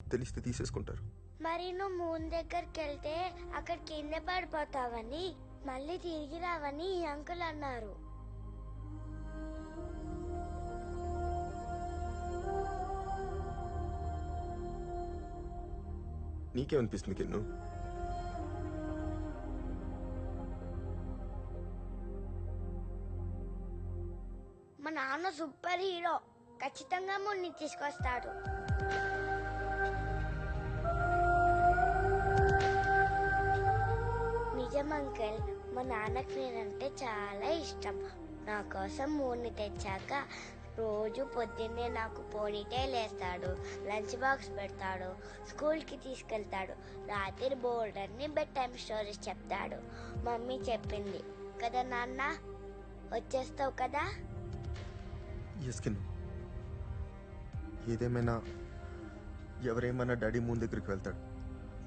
తెలిస్తే తీసేసుకుంటారు. మరి నువ్వు మూన్ దగ్గరికి వెళ్తే అక్కడ కింద పడిపోతావని మళ్ళీ తిరిగి రావని ఈ అంకుల్ అన్నారు. నీకేమనిపిస్తుంది కిన్ను? మా నాన్న సూపర్ హీరో, ఖచ్చితంగా మూన్ని తీసుకొస్తాడు. నిజం అంకుల్, మా నాన్నకి నేనంటే చాలా ఇష్టం. నా కోసం మూన్ని తెచ్చాక రోజు పొద్దున్నే నాకు పోనీటైల్ వేస్తాడు, లంచ్ బాక్స్ పెడతాడు, స్కూల్కి తీసుకెళ్తాడు, రాత్రి బోర్డర్ని బెడ్ టైమ్ స్టోరీస్ చెప్తాడు. మమ్మీ చెప్పింది కదా నాన్న, వచ్చేస్తావు కదా? ఎస్ కిన్ను, ఏదేమైనా ఎవరేమన్నా డాడీ మూన్ దగ్గరికి వెళ్తాడు.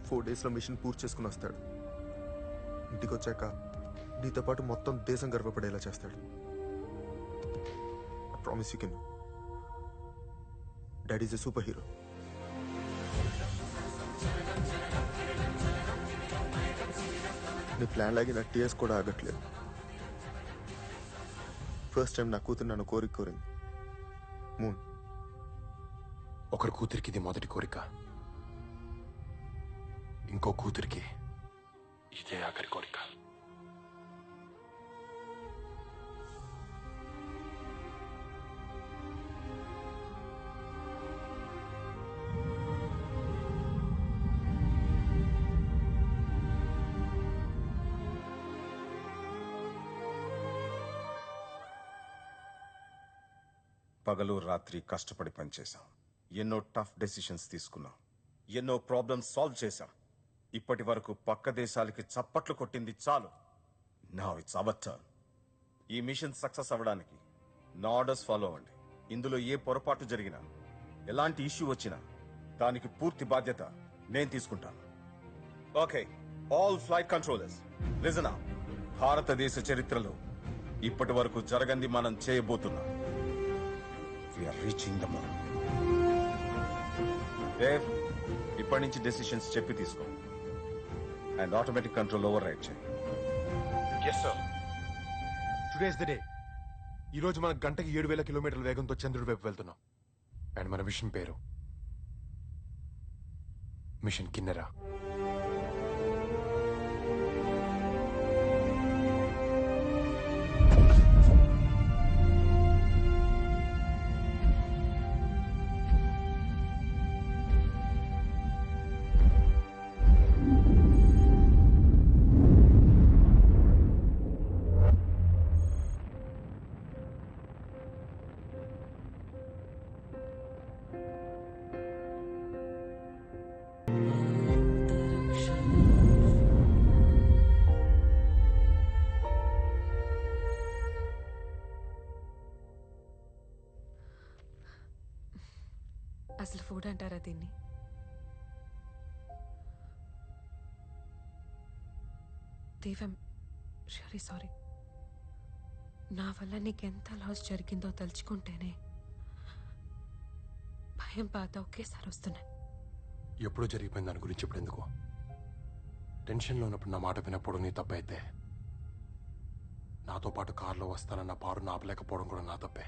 4 daysలో మిషన్ పూర్తి చేసుకుని వస్తాడు. ఇంటికి వచ్చాక నీతో పాటు మొత్తం దేశం గర్వపడేలా చేస్తాడు. I promise you Kinnu, daddy is a superhero. నీ ప్లాన్ లాగి నా టీఎస్ కూడా ఆగట్లేదు. ఫస్ట్ టైం నా కూతురు నన్ను కోరింది. మూన్, ఒకరి కూతురికి ఇది మొదటి కోరిక, ఇంకో కూతురికి ఇదే ఆఖరి కోరిక. పగలు రాత్రి కష్టపడి పనిచేశాం. ఎన్నో టఫ్ డెసిషన్స్ తీసుకున్నాం. ఎన్నో ప్రాబ్లమ్స్ సాల్వ్ చేశాం. ఇప్పటి వరకు పక్క దేశాలకి చప్పట్లు కొట్టింది చాలు. Now it's our turn. ఈ మిషన్ సక్సెస్ అవ్వడానికి నా ఆర్డర్స్ ఫాలో అవ్వండి. ఇందులో ఏ పొరపాటు జరిగినా, ఎలాంటి ఇష్యూ వచ్చినా దానికి పూర్తి బాధ్యత నేను తీసుకుంటాను. Okay, all flight controllers listen up. భారతదేశ చరిత్రలో ఇప్పటి వరకు జరగంది మనం చేయబోతున్నాం. We are reaching the moon. Dave, ఇప్పటి నుంచి డెసిషన్స్ చెప్పి తీసుకో. And automatic control override చేయి. Yes sir. Today is the day. ఈ రోజు మనం గంటకి 7,000 కిలోమీటర్ల వేగంతో చంద్రుడి వైపు వెళ్తున్నాం. అండ్ మన మిషన్ పేరు మిషన్ కిన్నెరా. అసలు ఫుడ్ అంటారా దీన్ని? దేవం, రియల్లీ సారీ. నా వల్ల నీకెంత లాస్ జరిగిందో తలుచుకుంటేనే భయం, బాధ ఒకేసారి వస్తున్నాయి. ఎప్పుడూ జరిగిపోయింది దాని గురించి ఇప్పుడు ఎందుకు? టెన్షన్లో ఉన్నప్పుడు నా మాట వినప్పుడు నీ తప్పైతే, నాతో పాటు కారులో వస్తానన్న పారు ఆపలేకపోవడం కూడా నా తప్పే.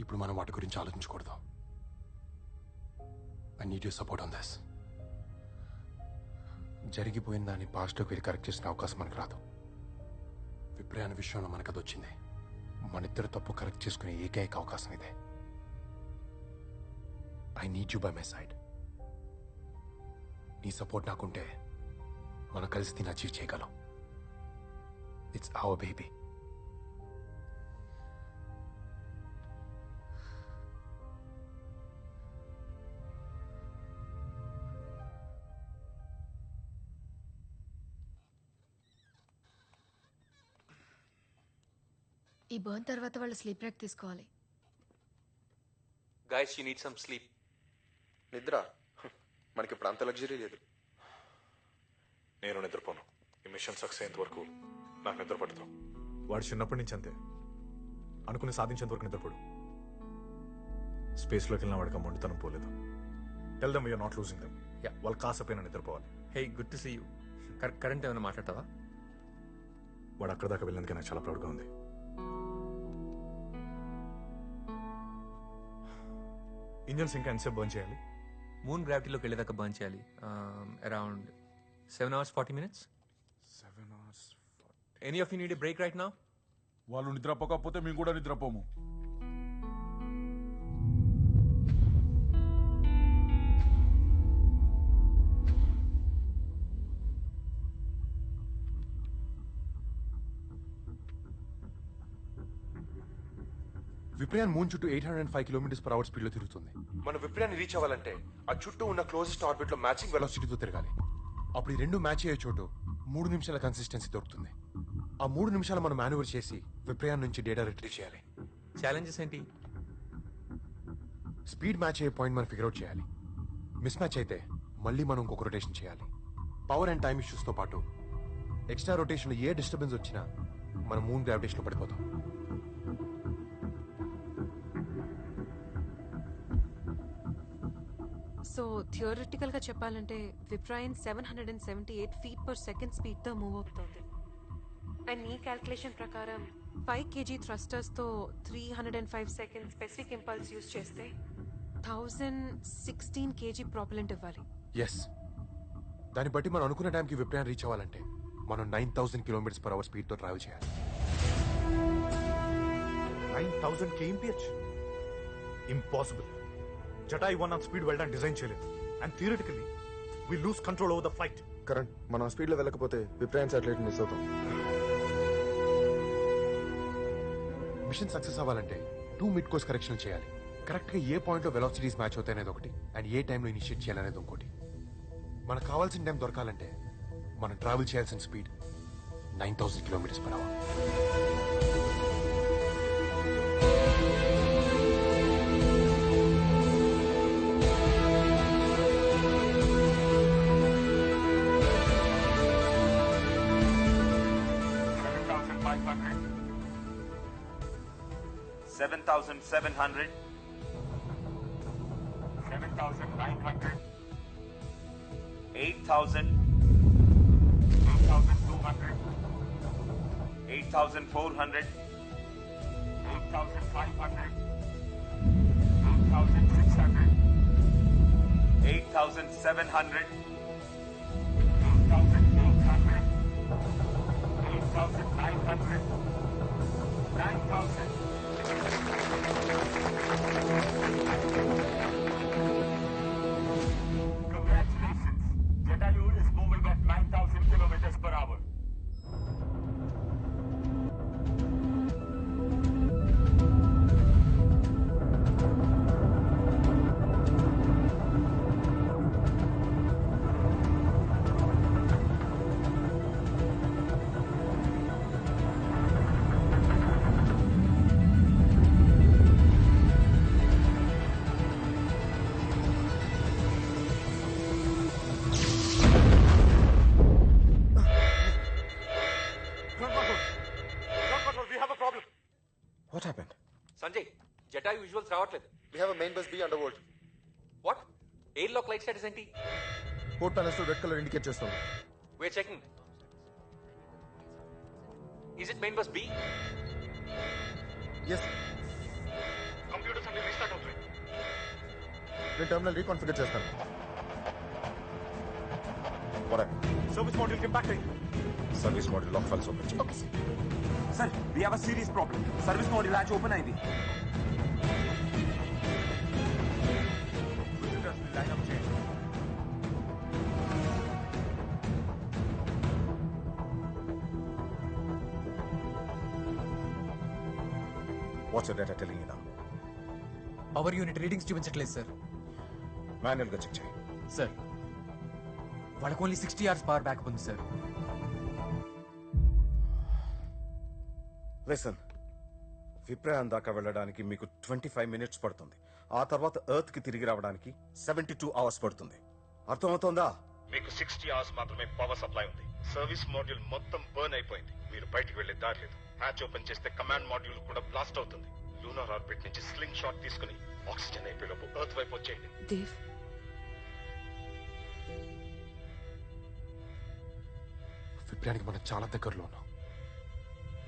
ఇప్పుడు మనం వాటి గురించి ఆలోచించకూడదు. I need you support on this. జరిగిపోయిన దాన్ని పాస్ట్లోకి వెళ్ళి కరెక్ట్ చేసిన అవకాశం మనకు రాదు. విప్రే అనే విషయంలో మనకు అది వచ్చింది. మన ఇద్దరు తప్పు కరెక్ట్ చేసుకునే ఏకైక అవకాశం ఇదే. I need you by my side. నీ సపోర్ట్ నాకుంటే మనం కలిసి దీన్ని అచీవ్ చేయగలం. It's our baby. ఈ బర్న్ తర్వాత వాళ్ళు స్లీప్ బ్రేక్ తీసుకోవాలి. Guys, you need some sleep. నిద్ర మనకి ఇప్పుడు అంత లగ్జరీ లేదు. నేను నిద్రపోను. ఈ మిషన్ సక్సెస్ అయ్యేంత వరకు నాకు నిద్ర పడతాం. వాడు చిన్నప్పటి నుంచి అంతే. అనుకుని సాధించేంత వరకు నిద్రపోడు. స్పేస్లోకి వెళ్ళిన వాడికి మొండితనం పోలేదు. Tell them we're not losing them. Yeah. వాళ్ళు కాసపోయినా నిద్రపోవాలి. Hey good to see you. Current ఏమైనా మాట్లాడతావా? వాడు అక్కడ దాకా వెళ్ళినందుకే నాకు చాలా ప్రౌడ్గా ఉంది. ఇంజన్స్ ఇంకా ఎంతసేపు బర్న్ చేయాలి? మూన్ గ్రావిటీలోకి వెళ్ళేదాకా బర్న్ చేయాలి. Around 7 hours 40 minutes. 7 hours. Any of you need a break right now? వాళ్ళు నిద్రపోకపోతే మేము కూడా నిద్రపోము. విప్రయాన్ మూన్ చుట్టూ 805 km/h స్పీడ్ లో తిరుగుతుంది. మన విప్రయాన్ని రీచ్ అవ్వాలంటే ఆ చుట్టూ ఉన్న క్లోజెస్ట్ ఆర్బిట్ లో మ్యాచింగ్ వెలాసిటీతో తిరగాలి. అప్పుడు ఈ రెండు మ్యాచ్ అయ్యే చోటు 3 నిమిషాల కన్సిస్టెన్సీ దొరుకుతుంది. ఆ 3 నిమిషాలు మనం మాన్యువర్ చేసి విప్రయాన్ నుంచి డేటా రిట్రీవ్ చేయాలి. ఛాలెంజెస్ ఏంటి? స్పీడ్ మ్యాచ్ అయ్యే పాయింట్ మనం ఫిగర్ అవుట్ చేయాలి. మిస్ మ్యాచ్ అయితే మళ్ళీ మనం ఇంకొక రొటేషన్ చేయాలి. పవర్ అండ్ టైమ్ ఇష్యూస్ తో పాటు ఎక్స్ట్రా రొటేషన్ ఏ డిస్టర్బెన్స్ వచ్చినా మనం మూన్ గ్రావిటేషన్ లో పడిపోతాం. సో థియోరిటికల్ గా చెప్పాలంటే విప్రాయన్ 778 feet/second స్పీడ్ తో మూవ్ అవుతుంది. అండ్ నీ క్యాల్కులేషన్ ప్రకారం 5 kg థ్రస్టర్స్ తో 305 seconds స్పెసిఫిక్ ఇంపల్స్ యూజ్ చేస్తే 1016 kg ప్రాపెలెంట్ ఇవ్వాలి. ఎస్, దాన్ని బట్టి మనం అనుకున్న టైంకి విప్రయాన్ రీచ్ అవ్వాలంటే మనం 9000 km/h స్పీడ్ తో ట్రావెల్ చేయాలి. 9000 kmph? ఇంపాసిబుల్. జటాయి 1 అంత స్పీడ్ వెళ్ళడానికి డిజైన్ చేయలేదు. And theoretically we lose control over the flight. Current మనం ఆ స్పీడ్లో వెళ్ళకపోతే విప్రయాన్ సాటిలైట్ మిస్ అవుతాం. మిషన్ సక్సెస్ అవ్వాలంటే 2 మిడ్ కోర్స్ కరెక్షన్ చేయాలి. కరెక్ట్ గా ఏ పాయింట్ లో వెలాసిటీస్ మ్యాచ్ అవుతాయి అనేది ఒకటి, అండ్ ఏ టైంలో ఇనిషియేట్ చేయాలనేది ఇంకోటి. మనకు కావాల్సిన టైం దొరకాలంటే మనం ట్రావెల్ చేయాల్సిన speed 9000 km/h. $7,700, $7,900, $8,000, $8,200, $8,400, $8,500, $8,600, $8,700, $8,800, $8,900, $9,000. Congratulations. Jatayu is moving at 9,000 km/h. What happened? Sanjay, Jatayu visuals రావట్లేదు. We have a main bus B underworld. What? Air lock light status ఏంటి? Port panels red colour indicate చేస్తుంది. We're checking. Is it main bus B? Yes, computers అన్ని restart అవుతాయి. నేను terminal reconfigure చేస్తాను. What happened? Service module కి back అయ్యి. Service model lock files open చేయి. Okay sir. Sir, we have a serious problem. Service module latch open అయింది. Line up చేయండి. What's your data telling you now? Power unit readings చూపించట్లేదు sir. Manual గా check చేయి. Sir వాళ్ళకి only 60 hours power backup ఉంది sir. Listen, విప్రయాన్ దాకా వెళ్ళడానికి మీకు 25 minutes పడుతుంది. ఆ తర్వాత ఎర్త్ కి తిరిగి రావడానికి 72 hours పడుతుంది. అర్థమవుతోందా? మీకు 60 hours మాత్రమే పవర్ సప్లై ఉంది. సర్వీస్ మాడ్యూల్ మొత్తం బర్న్ అయిపోయింది. మీరు బయటికి వెళ్లే దారి లేదు. హ్యాచ్ ఓపెన్ చేస్తే కమాండ్ మాడ్యూల్ కూడా బ్లాస్ట్ అవుతుంది. లూనార్ ఆర్బిట్ నుంచి స్లింగ్ షాట్ తీసుకుని ఆక్సిజన్ అయిపోయేలోపు ఎర్త్ వైపు వచ్చేయండి. దేవ్, విప్రయానికి మనం చాలా దగ్గరలో ఉన్నాం.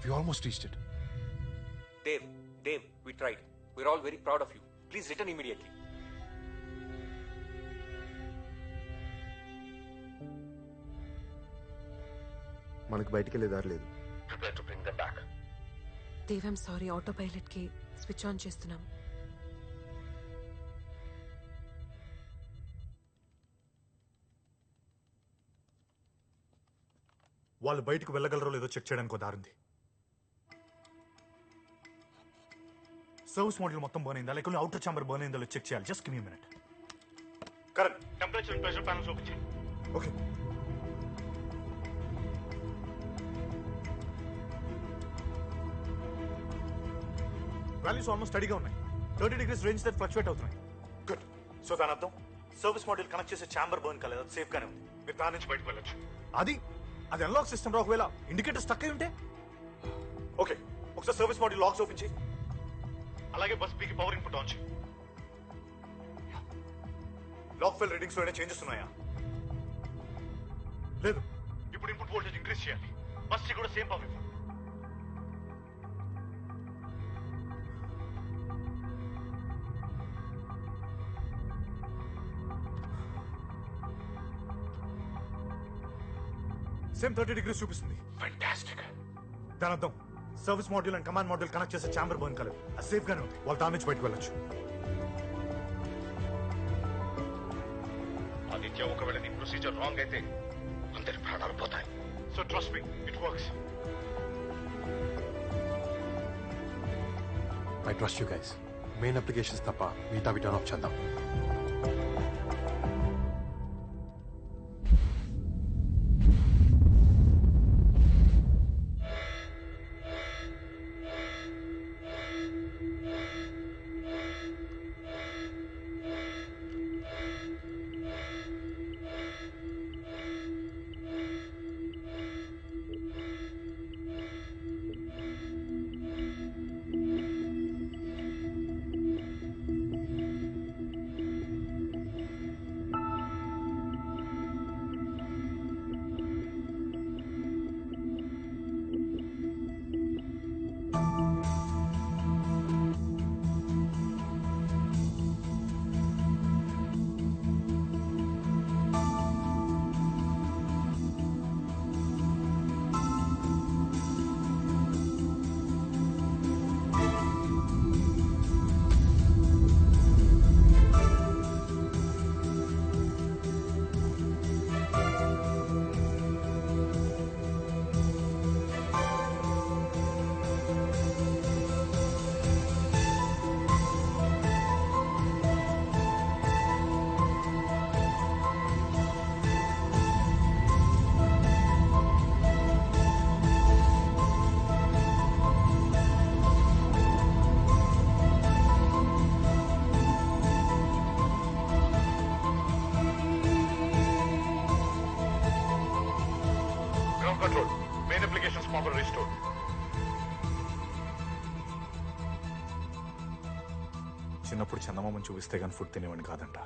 We almost reached it. Dave, we tried. We're all very proud of you. Please return immediately. మనకు బయటికి వెళ్ళే దారి లేదు. Prepare to bring them back. Dev, I'm sorry, auto పైలట్కి స్విచ్ ఆన్ చేస్తున్నాం. వాళ్ళు బయటకు వెళ్ళగలరో లేదో చెక్ చేయడానికి దారుంది. సర్వీస్ మోడల్ మొత్తం బర్న్ అయిందా, లేకపోతే అవుటర్ ఛాంబర్ బర్న్ అయిందో చెక్ చేయాలి. Just give me minute. Correct. Temperature and pressure panels open చేయండి. ఓకే. వాల్యూస్ ఆల్మోస్ట్ స్టడీగా ఉన్నాయి. 30 degrees రేంజ్ దగ్గర ఫ్లక్చువేట్ అవుతున్నాయి. గుడ్. సో దాని అర్థం సర్వీస్ మోడల్ కనెక్ట్ చేసే ఛాంబర్ బర్న్ కాలేదు, అది సేఫ్ గానే ఉంది. మీరు దాని నుంచి బయటకు వెళ్ళొచ్చు. అది అన్లాక్ సిస్టమ్ రా. ఒకవేళ ఇండికేటర్ స్టక్ అయి ఉంటే ఓకే, ఒకసారి సర్వీస్ మోడల్ లాక్స్ ఓపెన్ చేయి. అలాగే బస్ పీకి పవర్ ఇన్పుట్ ఆన్ చేయి. లాక్ ఫెల్ రీడింగ్స్ లో చేంజెస్ ఉన్నాయా? లేదు. ఇప్పుడు ఇన్పుట్ వోల్టేజ్ ఇంక్రీజ్ చేయాలి. బస్ కూడా సేమ్ పవర్ ఇవ్వాలి. సేమ్ 30 degrees చూపిస్తుంది. ఫ్యాంటాస్టిక్. దాని అర్థం service module and command module connect చేసే ఛాంబర్ బర్న్ కాలేదు, అది సేఫ్ గానే ఉంది. వాళ్ళు దాని నుంచి బయటకు వెళ్ళొచ్చు. ఆదిత్య, ఒకవేళ నీ ప్రొసీజర్ రాంగ్ అయితే అందరి ప్రాణాలు పోతాయి. So trust me, it works. I trust you guys. Main applications తప్ప మిగతావి టర్న్ ఆఫ్ చేద్దాం. Control. Main applications power restored. చిన్నప్పుడు చందమామని చూపిస్తే కానీ ఫుడ్ తినేవాడిని కాదంట.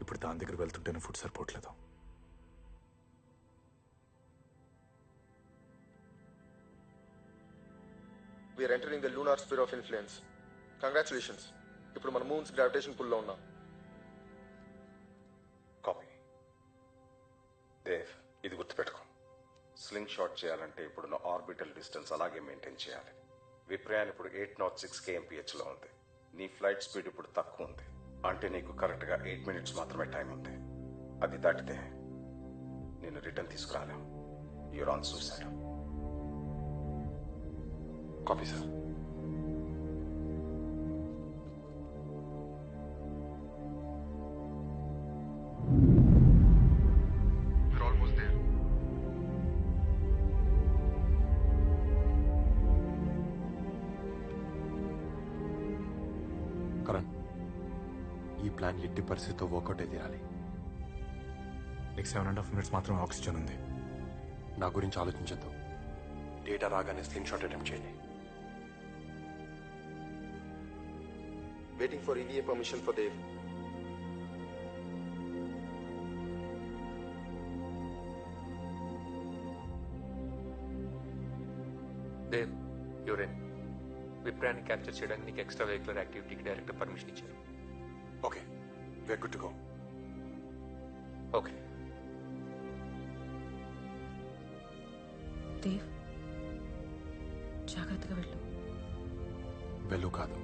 ఇప్పుడు దాని దగ్గర వెళ్తుంటేనే ఫుడ్ సరిపోవట్లేదు. We are entering the lunar sphere of influence. Congratulations. ఇప్పుడు మన మూన్స్ గ్రావిటేషన్ పుల్ లో ఉన్నాం. కాపీ. దేవ్, ఇది గుర్తుపెట్టుకో. స్లింగ్ షాట్ చేయాలంటే ఇప్పుడున్న ఆర్బిటల్ డిస్టెన్స్ అలాగే మెయింటైన్ చేయాలి. విప్రయాన్ ఇప్పుడు 806 kmph లో ఉంది. నీ ఫ్లైట్ స్పీడ్ ఇప్పుడు తక్కువ ఉంది. అంటే నీకు కరెక్ట్గా 8 minutes మాత్రమే టైం ఉంది. అది దాటితే నేను రిటర్న్ తీసుకురాలేం. You're on suicide. Copy sir. ఈ ప్లాన్ ఎట్టి పరిస్థితితో వర్కౌట్ అయితే తీరాలి. నీకు 7.5 minutes మాత్రమే ఆక్సిజన్ ఉంది. నా గురించి ఆలోచించద్దు. డేటా రాగానే స్క్రీన్ షాట్ అటెంప్ట్ చేయండి. Waiting for EVA permission for Dev. Dev యూరెన్ విప్రాన్ని క్యాప్చర్ చేయడానికి నీకు ఎక్స్ట్రా వెహికులర్ యాక్టివిటీకి డైరెక్టర్ పర్మిషన్ ఇచ్చారు. Okay we're good to go. Okay Dev జాగ్రత్తగా వెళ్ళు. వెళ్ళు కాదు